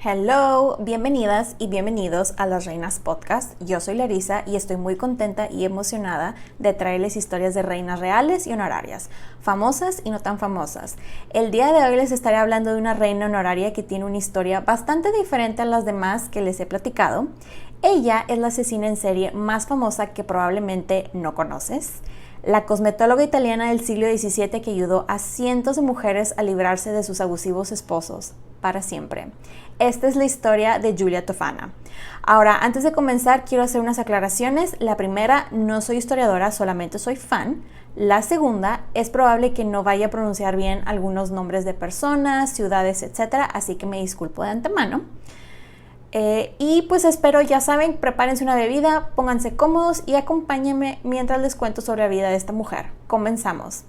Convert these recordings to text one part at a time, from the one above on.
Hello, bienvenidas y bienvenidos a Las Reinas Podcast. Yo soy Larisa y estoy muy contenta y emocionada de traerles historias de reinas reales y honorarias, famosas y no tan famosas. El día de hoy les estaré hablando de una reina honoraria que tiene una historia bastante diferente a las demás que les he platicado. Ella es la asesina en serie más famosa que probablemente no conoces. La cosmetóloga italiana del siglo XVII que ayudó a cientos de mujeres a librarse de sus abusivos esposos para siempre. Esta es la historia de Giulia Tofana. Ahora, antes de comenzar, quiero hacer unas aclaraciones. La primera, no soy historiadora, solamente soy fan. La segunda, es probable que no vaya a pronunciar bien algunos nombres de personas, ciudades, etc. Así que me disculpo de antemano. Y pues espero, ya saben, prepárense una bebida, pónganse cómodos y acompáñenme mientras les cuento sobre la vida de esta mujer. Comenzamos.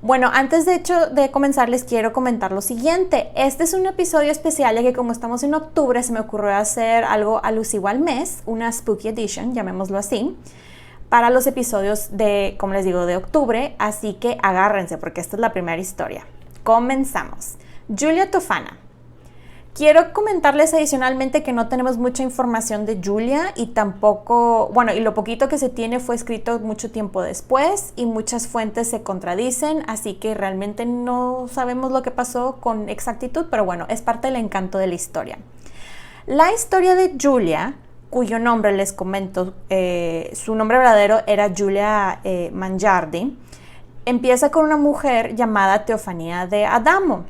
Bueno, antes de comenzar les quiero comentar lo siguiente. Este es un episodio especial ya que como estamos en octubre se me ocurrió hacer algo alusivo al mes, una Spooky Edition, llamémoslo así, para los episodios de, como les digo, de octubre, así que agárrense porque esta es la primera historia. Comenzamos. Giulia Tofana. Quiero comentarles adicionalmente que no tenemos mucha información de Giulia y tampoco, bueno, y lo poquito que se tiene fue escrito mucho tiempo después y muchas fuentes se contradicen, así que realmente no sabemos lo que pasó con exactitud, pero bueno, es parte del encanto de la historia. La historia de Giulia, cuyo nombre les comento, su nombre verdadero era Giulia Mangiardi, empieza con una mujer llamada Teofania de Adamo,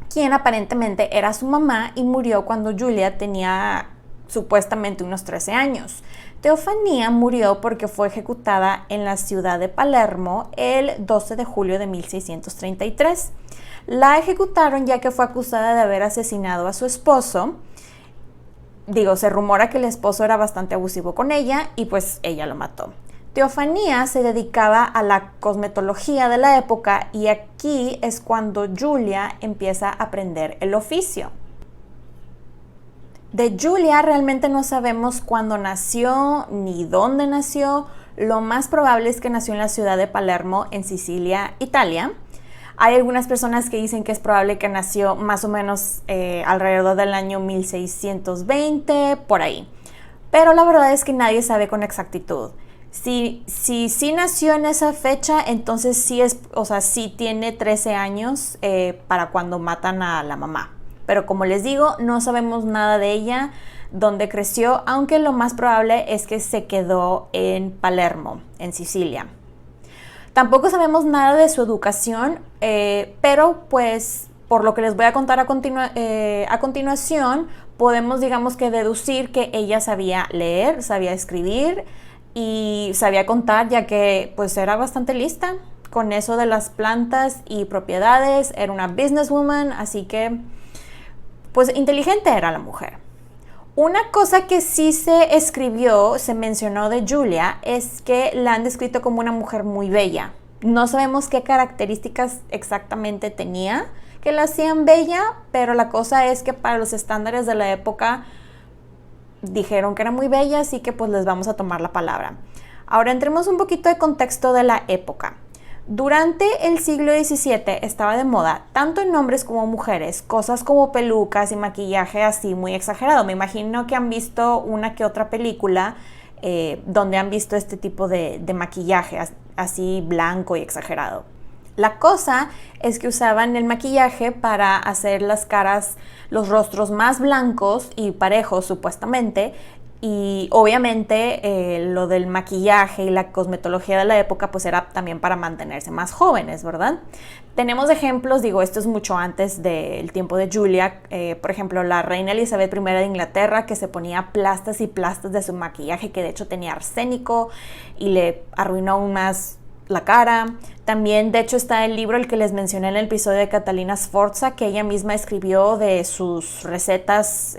quien aparentemente era su mamá y murió cuando Giulia tenía supuestamente unos 13 años. Teofania murió porque fue ejecutada en la ciudad de Palermo el 12 de julio de 1633. La ejecutaron ya que fue acusada de haber asesinado a su esposo. Se rumora que el esposo era bastante abusivo con ella y pues ella lo mató. Teofania se dedicaba a la cosmetología de la época y aquí es cuando Giulia empieza a aprender el oficio. De Giulia realmente no sabemos cuándo nació ni dónde nació. Lo más probable es que nació en la ciudad de Palermo, en Sicilia, Italia. Hay algunas personas que dicen que es probable que nació más o menos alrededor del año 1620, por ahí. Pero la verdad es que nadie sabe con exactitud. Si nació en esa fecha, entonces sí tiene 13 años para cuando matan a la mamá. Pero como les digo, no sabemos nada de ella, dónde creció, aunque lo más probable es que se quedó en Palermo, en Sicilia. Tampoco sabemos nada de su educación, pero pues por lo que les voy a contar a continuación, podemos digamos que deducir que ella sabía leer, sabía escribir, y sabía contar ya que pues era bastante lista con eso de las plantas y propiedades, era una businesswoman, así que pues inteligente era la mujer. Una cosa que sí se mencionó de Giulia es que la han descrito como una mujer muy bella. No sabemos qué características exactamente tenía que la hacían bella, pero la cosa es que para los estándares de la época dijeron que era muy bella, así que pues les vamos a tomar la palabra. Ahora entremos un poquito de contexto de la época. Durante el siglo XVII estaba de moda, tanto en hombres como mujeres, cosas como pelucas y maquillaje así muy exagerado. Me imagino que han visto una que otra película donde han visto este tipo de maquillaje así blanco y exagerado. La cosa es que usaban el maquillaje para hacer las caras, los rostros más blancos y parejos supuestamente, y obviamente lo del maquillaje y la cosmetología de la época pues era también para mantenerse más jóvenes, ¿verdad? Tenemos ejemplos, esto es mucho antes del tiempo de Giulia, por ejemplo la reina Elizabeth I de Inglaterra, que se ponía plastas y plastas de su maquillaje, que de hecho tenía arsénico y le arruinó aún más la cara. También de hecho está el libro el que les mencioné en el episodio de Catalina Sforza, que ella misma escribió de sus recetas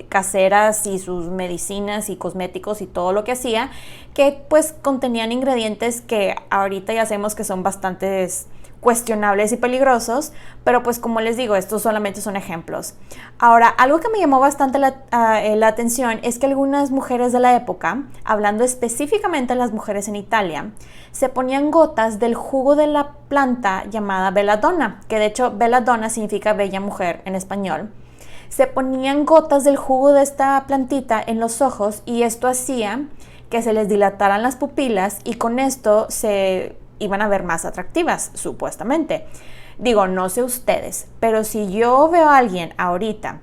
caseras y sus medicinas y cosméticos y todo lo que hacía, que pues contenían ingredientes que ahorita ya sabemos que son bastantes cuestionables y peligrosos, pero pues como les digo, estos solamente son ejemplos. Ahora, algo que me llamó bastante la atención es que algunas mujeres de la época, hablando específicamente de las mujeres en Italia, se ponían gotas del jugo de la planta llamada belladonna, que de hecho belladonna significa bella mujer en español. se ponían gotas del jugo de esta plantita en los ojos y esto hacía que se les dilataran las pupilas y con esto se iban a ver más atractivas, supuestamente. Digo, no sé ustedes, pero si yo veo a alguien ahorita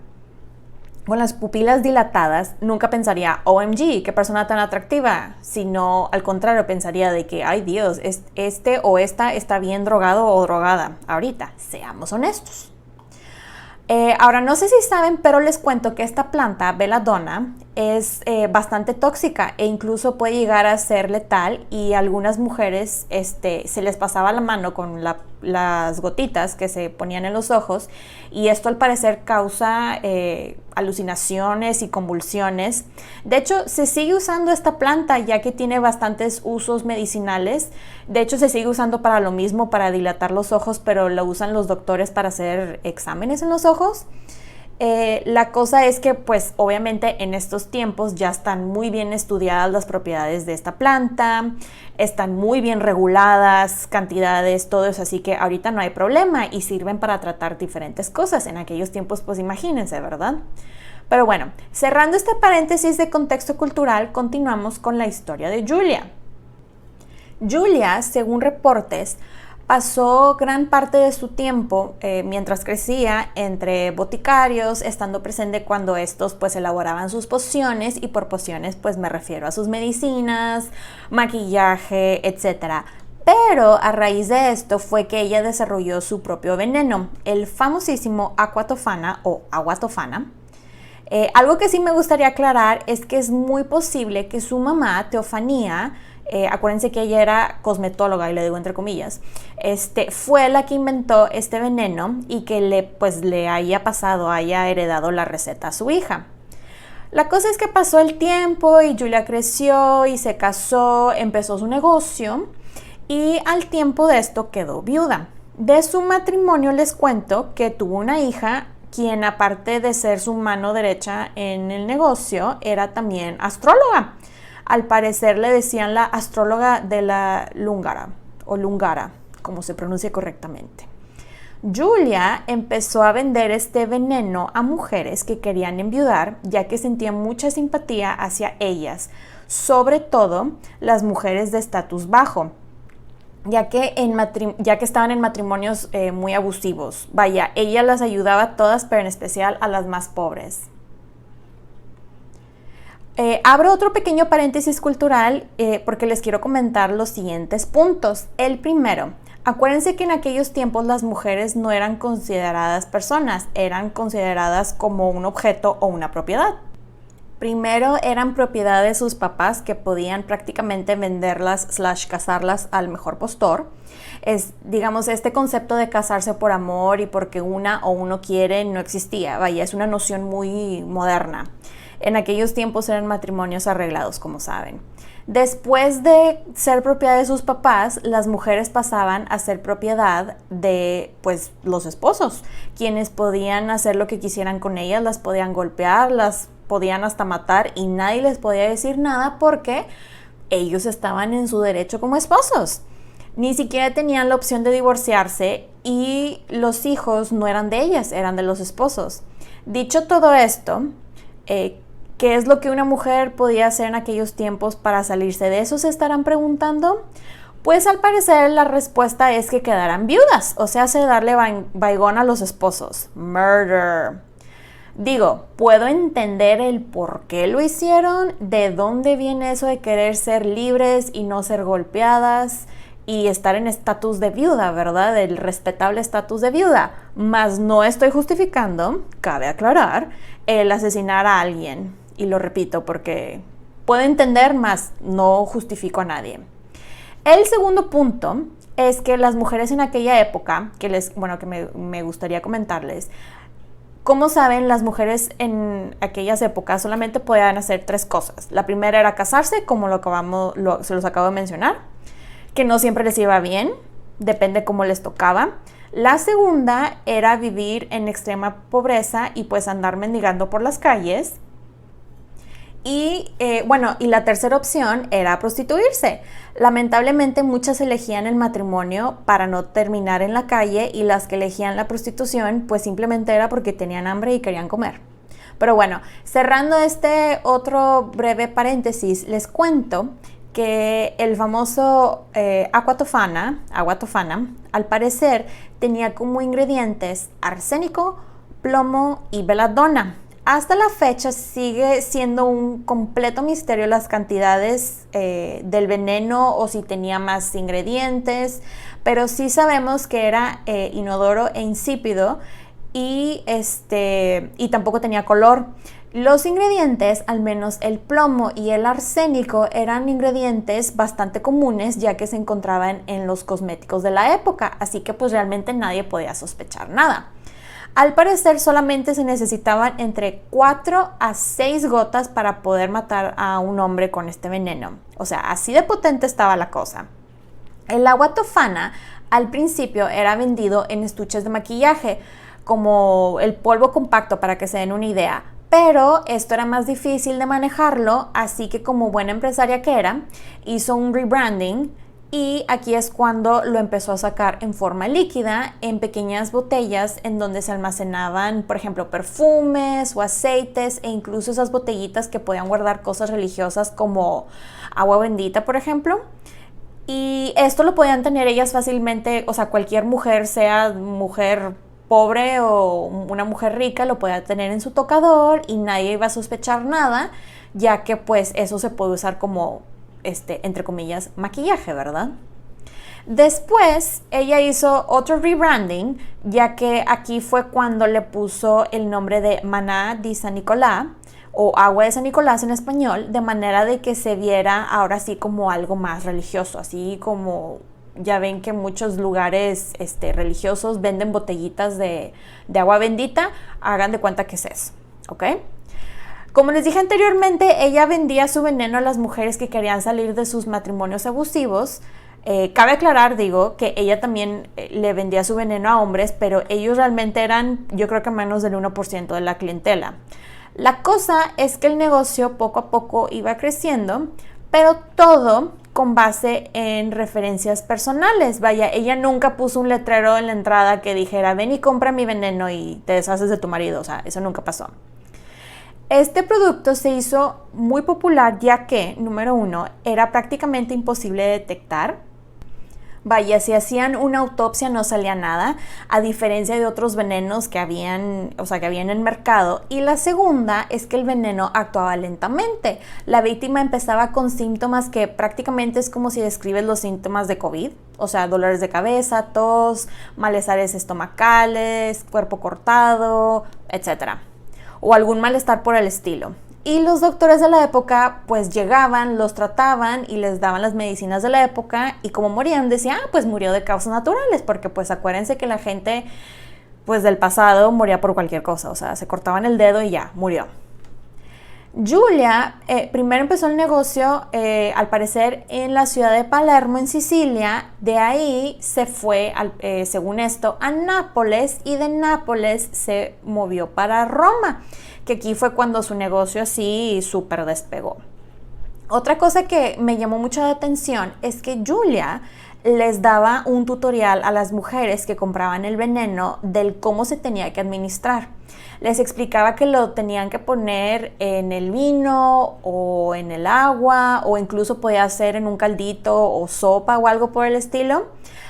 con las pupilas dilatadas, nunca pensaría, OMG, qué persona tan atractiva, sino al contrario, pensaría de que, ay Dios, este o esta está bien drogado o drogada ahorita, seamos honestos. Ahora, no sé si saben, pero les cuento que esta planta, belladonna, es bastante tóxica e incluso puede llegar a ser letal y a algunas mujeres se les pasaba la mano con las gotitas que se ponían en los ojos y esto al parecer causa alucinaciones y convulsiones. De hecho, se sigue usando esta planta ya que tiene bastantes usos medicinales. De hecho, se sigue usando para lo mismo, para dilatar los ojos, pero lo usan los doctores para hacer exámenes en los ojos. La cosa es que pues obviamente en estos tiempos ya están muy bien estudiadas las propiedades de esta planta, están muy bien reguladas, cantidades, todo eso, así que ahorita no hay problema y sirven para tratar diferentes cosas. En aquellos tiempos pues imagínense, ¿verdad? Pero bueno, cerrando este paréntesis de contexto cultural, continuamos con la historia de Julia. Julia, según reportes, pasó gran parte de su tiempo mientras crecía entre boticarios, estando presente cuando estos pues elaboraban sus pociones y por pociones pues me refiero a sus medicinas, maquillaje, etc. Pero a raíz de esto fue que ella desarrolló su propio veneno, el famosísimo Aqua Tofana o agua tofana. Algo que sí me gustaría aclarar es que es muy posible que su mamá, Teofanía, acuérdense que ella era cosmetóloga, y le digo entre comillas, fue la que inventó este veneno y que le haya heredado la receta a su hija. La cosa es que pasó el tiempo y Julia creció y se casó, empezó su negocio y al tiempo de esto quedó viuda. De su matrimonio les cuento que tuvo una hija quien aparte de ser su mano derecha en el negocio era también astróloga. Al parecer le decían la astróloga de la Lungara, o Lungara, como se pronuncia correctamente. Julia empezó a vender este veneno a mujeres que querían enviudar, ya que sentía mucha simpatía hacia ellas, sobre todo las mujeres de estatus bajo, ya que estaban en matrimonios muy abusivos. Vaya, ella las ayudaba a todas, pero en especial a las más pobres. Abro otro pequeño paréntesis cultural porque les quiero comentar los siguientes puntos. El primero, acuérdense que en aquellos tiempos las mujeres no eran consideradas personas, eran consideradas como un objeto o una propiedad. Primero eran propiedad de sus papás que podían prácticamente venderlas / casarlas al mejor postor. Digamos, este concepto de casarse por amor y porque una o uno quiere no existía. Vaya, es una noción muy moderna. En aquellos tiempos eran matrimonios arreglados, como saben. Después de ser propiedad de sus papás, las mujeres pasaban a ser propiedad de pues, los esposos, quienes podían hacer lo que quisieran con ellas, las podían golpear, las podían hasta matar y nadie les podía decir nada porque ellos estaban en su derecho como esposos. Ni siquiera tenían la opción de divorciarse y los hijos no eran de ellas, eran de los esposos. Dicho todo esto, ¿qué es lo que una mujer podía hacer en aquellos tiempos para salirse de eso? ¿Se estarán preguntando? Pues al parecer la respuesta es que quedaran viudas, o sea, darle baigón a los esposos. Murder. Digo, puedo entender el por qué lo hicieron, de dónde viene eso de querer ser libres y no ser golpeadas y estar en estatus de viuda, ¿verdad? El respetable estatus de viuda. Mas no estoy justificando, cabe aclarar, el asesinar a alguien. Y lo repito porque puedo entender, más no justifico a nadie. El segundo punto es que las mujeres en aquella época, que me gustaría comentarles, como saben, las mujeres en aquellas épocas solamente podían hacer 3 cosas. La primera era casarse, como se los acabo de mencionar, que no siempre les iba bien, depende cómo les tocaba. La segunda era vivir en extrema pobreza y pues andar mendigando por las calles. Y la tercera opción era prostituirse. Lamentablemente muchas elegían el matrimonio para no terminar en la calle, y las que elegían la prostitución pues simplemente era porque tenían hambre y querían comer. Pero bueno, cerrando este otro breve paréntesis, les cuento que el famoso agua tofana, al parecer tenía como ingredientes arsénico, plomo y beladona. Hasta la fecha sigue siendo un completo misterio las cantidades del veneno o si tenía más ingredientes, pero sí sabemos que era inodoro e insípido y tampoco tenía color. Los ingredientes, al menos el plomo y el arsénico, eran ingredientes bastante comunes ya que se encontraban en los cosméticos de la época, así que pues realmente nadie podía sospechar nada. Al parecer solamente se necesitaban entre 4 a 6 gotas para poder matar a un hombre con este veneno. O sea, así de potente estaba la cosa. El agua tofana al principio era vendido en estuches de maquillaje, como el polvo compacto para que se den una idea. Pero esto era más difícil de manejarlo, así que como buena empresaria que era, hizo un rebranding. Y aquí es cuando lo empezó a sacar en forma líquida, en pequeñas botellas en donde se almacenaban, por ejemplo, perfumes o aceites, e incluso esas botellitas que podían guardar cosas religiosas como agua bendita, por ejemplo. Y esto lo podían tener ellas fácilmente, o sea, cualquier mujer, sea mujer pobre o una mujer rica, lo podía tener en su tocador y nadie iba a sospechar nada, ya que pues eso se puede usar como entre comillas, maquillaje, ¿verdad? Después, ella hizo otro rebranding, ya que aquí fue cuando le puso el nombre de Maná di San Nicolás, o agua de San Nicolás en español, de manera de que se viera ahora sí como algo más religioso, así como ya ven que muchos lugares religiosos venden botellitas de agua bendita, hagan de cuenta que es eso, ¿ok? Como les dije anteriormente, ella vendía su veneno a las mujeres que querían salir de sus matrimonios abusivos. Cabe aclarar, que ella también le vendía su veneno a hombres, pero ellos realmente eran, yo creo que menos del 1% de la clientela. La cosa es que el negocio poco a poco iba creciendo, pero todo con base en referencias personales. Vaya, ella nunca puso un letrero en la entrada que dijera, ven y compra mi veneno y te deshaces de tu marido. O sea, eso nunca pasó. Este producto se hizo muy popular ya que, número 1, era prácticamente imposible de detectar. Vaya, si hacían una autopsia no salía nada, a diferencia de otros venenos que habían en el mercado. Y la segunda es que el veneno actuaba lentamente. La víctima empezaba con síntomas que prácticamente es como si describes los síntomas de COVID. O sea, dolores de cabeza, tos, malestares estomacales, cuerpo cortado, etc. O algún malestar por el estilo. Y los doctores de la época pues llegaban, los trataban y les daban las medicinas de la época, y como morían decían, pues murió de causas naturales, porque pues acuérdense que la gente pues del pasado moría por cualquier cosa, o sea, se cortaban el dedo y ya, murió. Giulia primero empezó el negocio, al parecer, en la ciudad de Palermo, en Sicilia. De ahí se fue, según esto, a Nápoles, y de Nápoles se movió para Roma, que aquí fue cuando su negocio así súper despegó. Otra cosa que me llamó mucho la atención es que Giulia les daba un tutorial a las mujeres que compraban el veneno del cómo se tenía que administrar. Les explicaba que lo tenían que poner en el vino o en el agua, o incluso podía hacer en un caldito o sopa o algo por el estilo.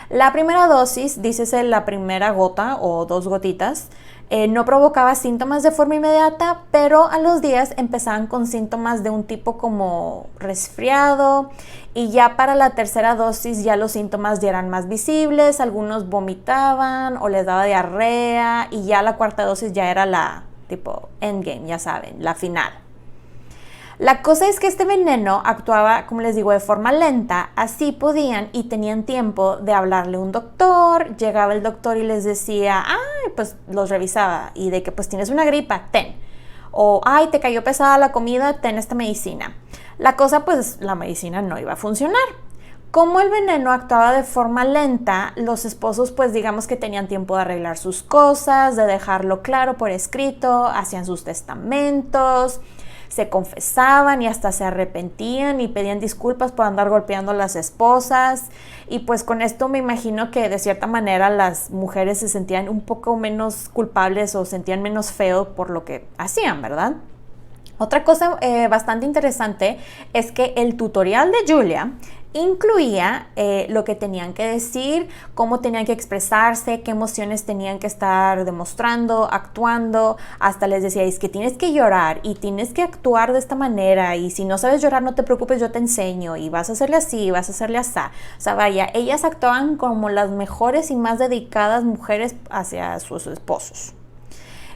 La primera dosis, dícese la primera gota o 2 gotitas, no provocaba síntomas de forma inmediata, pero a los días empezaban con síntomas de un tipo como resfriado, y ya para la tercera dosis ya los síntomas ya eran más visibles, algunos vomitaban o les daba diarrea, y ya la cuarta dosis ya era la tipo endgame, ya saben, la final. La cosa es que este veneno actuaba, como les digo, de forma lenta, así podían y tenían tiempo de hablarle a un doctor. Llegaba el doctor y les decía, ay, pues los revisaba, y de que pues tienes una gripa, ten. O, ay, te cayó pesada la comida, ten esta medicina. La cosa, pues la medicina no iba a funcionar. Como el veneno actuaba de forma lenta, los esposos pues digamos que tenían tiempo de arreglar sus cosas, de dejarlo claro por escrito, hacían sus testamentos, se confesaban y hasta se arrepentían y pedían disculpas por andar golpeando a las esposas. Y pues con esto me imagino que de cierta manera las mujeres se sentían un poco menos culpables o sentían menos feo por lo que hacían, ¿verdad? Otra cosa bastante interesante es que el tutorial de Julia incluía lo que tenían que decir, cómo tenían que expresarse, qué emociones tenían que estar demostrando, actuando. Hasta les decía, es que tienes que llorar y tienes que actuar de esta manera, y si no sabes llorar no te preocupes, yo te enseño, y vas a hacerle así, vas a hacerle así. O sea, vaya, ellas actuaban como las mejores y más dedicadas mujeres hacia sus esposos.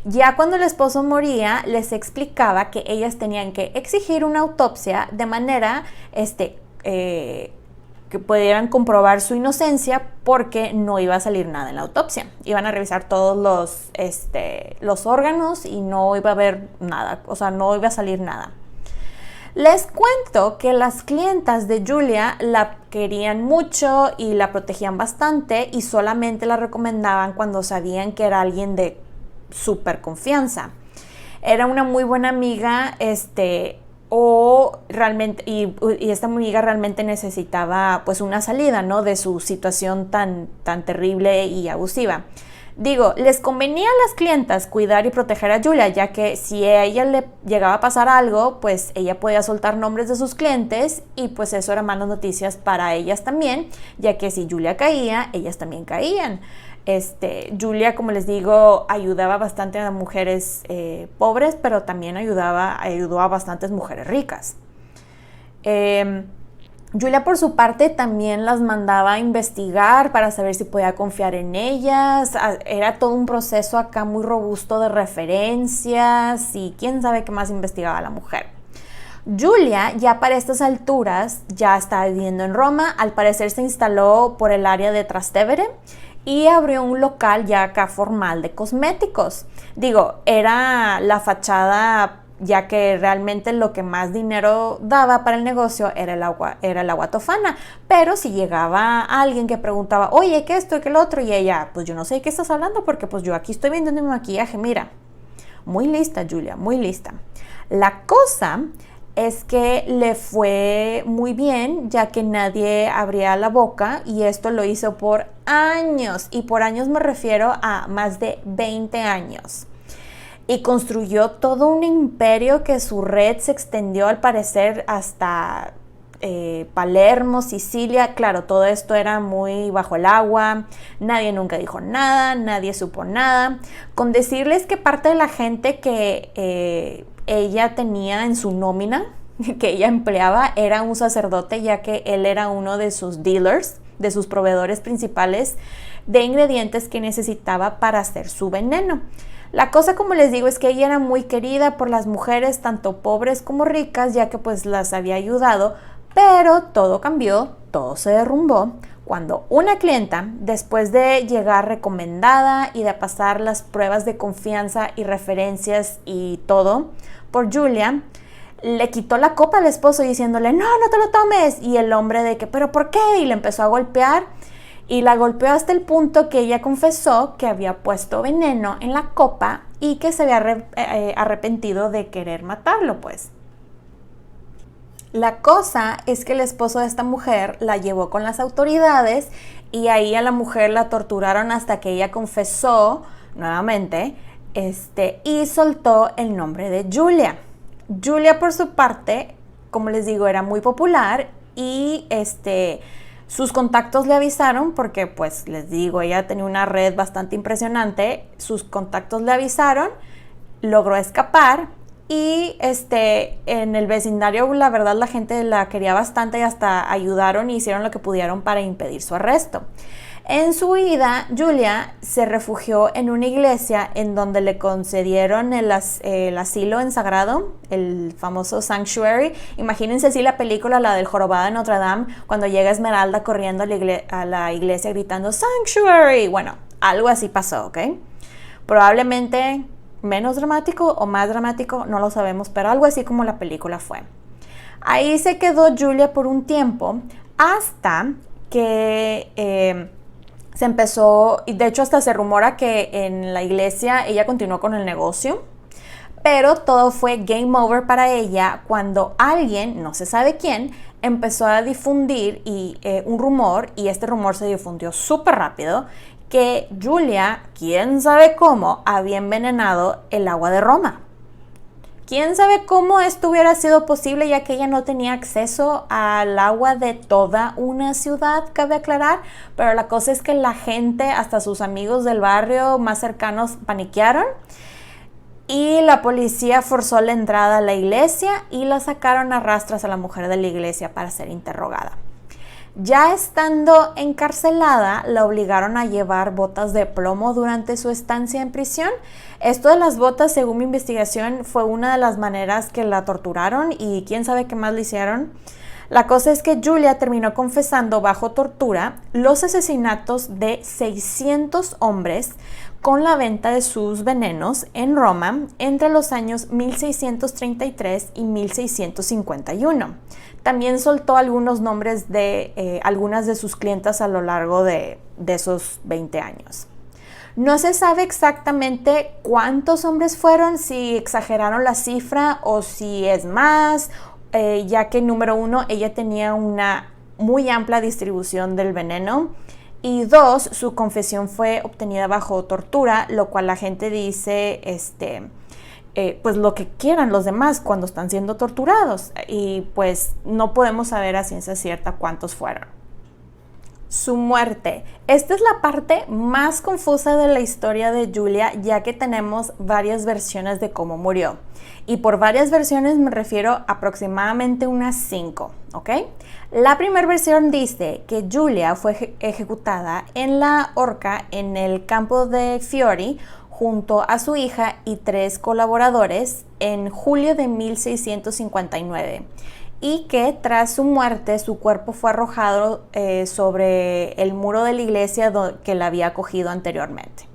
Ya cuando el esposo moría, les explicaba que ellas tenían que exigir una autopsia de manera que pudieran comprobar su inocencia, porque no iba a salir nada en la autopsia. Iban a revisar todos los órganos y no iba a haber nada, o sea, no iba a salir nada. Les cuento que las clientas de Julia la querían mucho y la protegían bastante, y solamente la recomendaban cuando sabían que era alguien de súper confianza. Era una muy buena amiga, o realmente, y esta amiga realmente necesitaba pues una salida, ¿no?, de su situación tan terrible y abusiva. Digo, les convenía a las clientas cuidar y proteger a Julia, ya que si a ella le llegaba a pasar algo, pues ella podía soltar nombres de sus clientes, y pues eso era malas noticias para ellas también, ya que si Julia caía, ellas también caían. Julia, como les digo, ayudaba bastante a mujeres pobres, pero también ayudó a bastantes mujeres ricas. Julia, por su parte, también las mandaba a investigar para saber si podía confiar en ellas. Era todo un proceso acá muy robusto de referencias, y quién sabe qué más investigaba la mujer. Julia, ya para estas alturas, ya estaba viviendo en Roma. Al parecer se instaló por el área de Trastevere y abrió un local ya acá formal de cosméticos. Digo, era la fachada, ya que realmente lo que más dinero daba para el negocio era el agua Tofana. Pero si llegaba alguien que preguntaba, oye, ¿qué esto y qué lo otro? Y ella, pues yo no sé de qué estás hablando, porque pues yo aquí estoy vendiendo mi maquillaje, mira. Muy lista, Julia, muy lista. La cosa es que le fue muy bien, ya que nadie abría la boca, y esto lo hizo por años, y por años me refiero a más de 20 años. Y construyó todo un imperio que su red se extendió al parecer hasta Palermo, Sicilia. Claro, todo esto era muy bajo el agua, nadie nunca dijo nada, nadie supo nada. Con decirles que parte de la gente que ella tenía en su nómina, que ella empleaba, era un sacerdote, ya que él era uno de sus dealers, de sus proveedores principales de ingredientes que necesitaba para hacer su veneno. La cosa, como les digo, es que ella era muy querida por las mujeres, tanto pobres como ricas, ya que pues las había ayudado, pero todo cambió, todo se derrumbó cuando una clienta, después de llegar recomendada y de pasar las pruebas de confianza y referencias y todo por Julia, le quitó la copa al esposo diciéndole, no te lo tomes, y el hombre de que, ¿pero por qué? Y le empezó a golpear, y la golpeó hasta el punto que ella confesó que había puesto veneno en la copa y que se había arrepentido de querer matarlo, pues. La cosa es que el esposo de esta mujer la llevó con las autoridades, y ahí a la mujer la torturaron hasta que ella confesó nuevamente y soltó el nombre de Julia. Julia, por su parte, como les digo, era muy popular, y sus contactos le avisaron, porque pues les digo, ella tenía una red bastante impresionante. Sus contactos le avisaron, logró escapar, y en el vecindario, la verdad, la gente la quería bastante y hasta ayudaron y hicieron lo que pudieron para impedir su arresto. En su huida, Julia se refugió en una iglesia en donde le concedieron el asilo en sagrado, el famoso sanctuary. Imagínense así la película, la del jorobado de Notre Dame, cuando llega Esmeralda corriendo a la iglesia gritando sanctuary. Bueno, algo así pasó, ¿ok? Probablemente menos dramático o más dramático, no lo sabemos, pero algo así como la película fue. Ahí se quedó Julia por un tiempo, hasta que se empezó, y de hecho hasta se rumora que en la iglesia ella continuó con el negocio, Pero todo fue game over para ella cuando alguien, no se sabe quién, empezó a difundir un rumor, y este rumor se difundió súper rápido, que Julia, quién sabe cómo, había envenenado el agua de Roma. ¿Quién sabe cómo esto hubiera sido posible, ya que ella no tenía acceso al agua de toda una ciudad, cabe aclarar? Pero la cosa es que la gente, hasta sus amigos del barrio más cercanos, paniquearon y la policía forzó la entrada a la iglesia y la sacaron a rastras a la mujer de la iglesia para ser interrogada. Ya estando encarcelada, la obligaron a llevar botas de plomo durante su estancia en prisión. Esto de las botas, según mi investigación, fue una de las maneras que la torturaron y quién sabe qué más le hicieron. La cosa es que Julia terminó confesando bajo tortura los asesinatos de 600 hombres con la venta de sus venenos en Roma entre los años 1633 y 1651. También soltó algunos nombres de algunas de sus clientas a lo largo de esos 20 años. No se sabe exactamente cuántos hombres fueron, si exageraron la cifra o si es más, ya que número 1, ella tenía una muy amplia distribución del veneno, y 2, su confesión fue obtenida bajo tortura, lo cual la gente dice pues lo que quieran los demás cuando están siendo torturados, y pues no podemos saber a ciencia cierta cuántos fueron. Su muerte. Esta es la parte más confusa de la historia de Julia, ya que tenemos varias versiones de cómo murió. Y por varias versiones me refiero a aproximadamente unas 5, ¿ok? La primera versión dice que Julia fue ejecutada en la horca en el campo de Fiori junto a su hija y 3 colaboradores en julio de 1659. Y que tras su muerte su cuerpo fue arrojado sobre el muro de la iglesia que la había acogido anteriormente.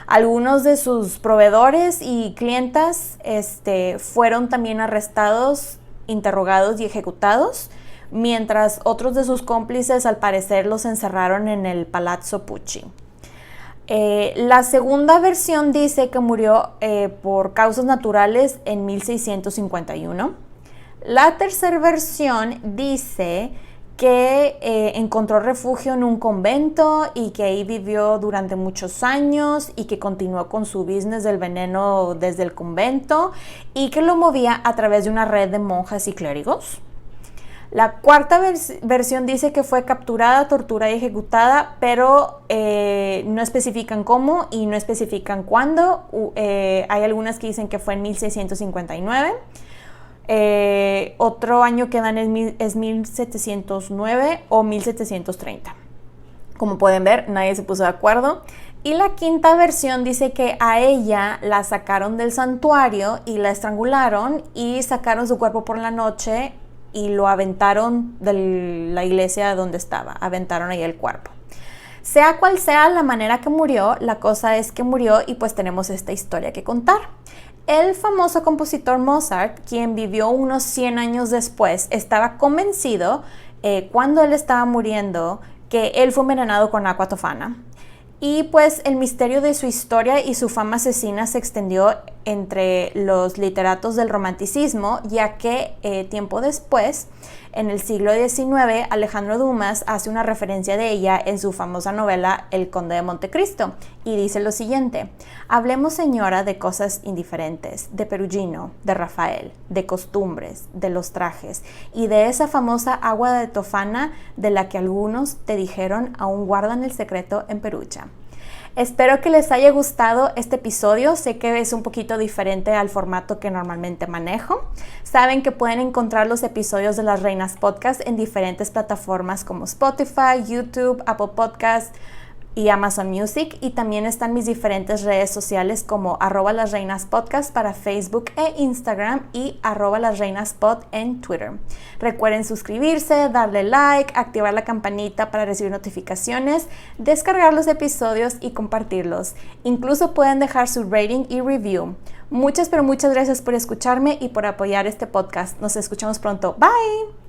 Algunos de sus proveedores y clientas fueron también arrestados, interrogados y ejecutados, mientras otros de sus cómplices al parecer los encerraron en el Palazzo Pucci. La segunda versión dice que murió por causas naturales en 1651. La tercera versión dice que encontró refugio en un convento y que ahí vivió durante muchos años y que continuó con su business del veneno desde el convento y que lo movía a través de una red de monjas y clérigos. La cuarta versión dice que fue capturada, torturada y ejecutada, pero no especifican cómo y no especifican cuándo. Hay algunas que dicen que fue en 1659. Otro año que dan es 1709 o 1730. Como pueden ver, nadie se puso de acuerdo. Y la quinta versión dice que a ella la sacaron del santuario y la estrangularon y sacaron su cuerpo por la noche y lo aventaron de la iglesia donde estaba. Aventaron ahí el cuerpo. Sea cual sea la manera que murió, la cosa es que murió y pues tenemos esta historia que contar. El famoso compositor Mozart, quien vivió unos 100 años después, estaba convencido cuando él estaba muriendo que él fue envenenado con agua tofana. Y pues el misterio de su historia y su fama asesina se extendió entre los literatos del romanticismo, ya que tiempo después, en el siglo XIX, Alejandro Dumas hace una referencia de ella en su famosa novela El Conde de Montecristo y dice lo siguiente: hablemos, señora, de cosas indiferentes, de Perugino, de Rafael, de costumbres, de los trajes y de esa famosa agua de tofana de la que algunos te dijeron aún guardan el secreto en Perugia. Espero que les haya gustado este episodio. Sé que es un poquito diferente al formato que normalmente manejo. Saben que pueden encontrar los episodios de Las Reinas Podcast en diferentes plataformas como Spotify, YouTube, Apple Podcast y Amazon Music, y también están mis diferentes redes sociales como @lasreinaspodcast para Facebook e Instagram y @lasreinaspod en Twitter. Recuerden suscribirse, darle like, activar la campanita para recibir notificaciones, descargar los episodios y compartirlos. Incluso pueden dejar su rating y review. Muchas, pero muchas gracias por escucharme y por apoyar este podcast. Nos escuchamos pronto. Bye.